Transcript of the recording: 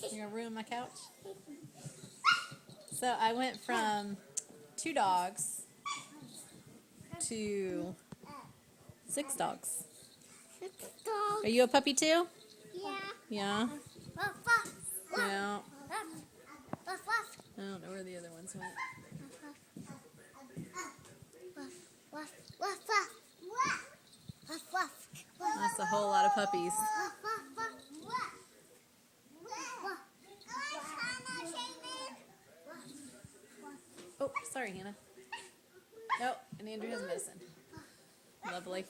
You're gonna ruin my couch? So I went from 2 dogs to 6 dogs. Are you a puppy too? Yeah. Yeah? Yeah. Woof, I don't know where the other ones went. That's a whole lot of puppies. Oh, sorry, Hannah. Oh, and Andrew has medicine. Lovely.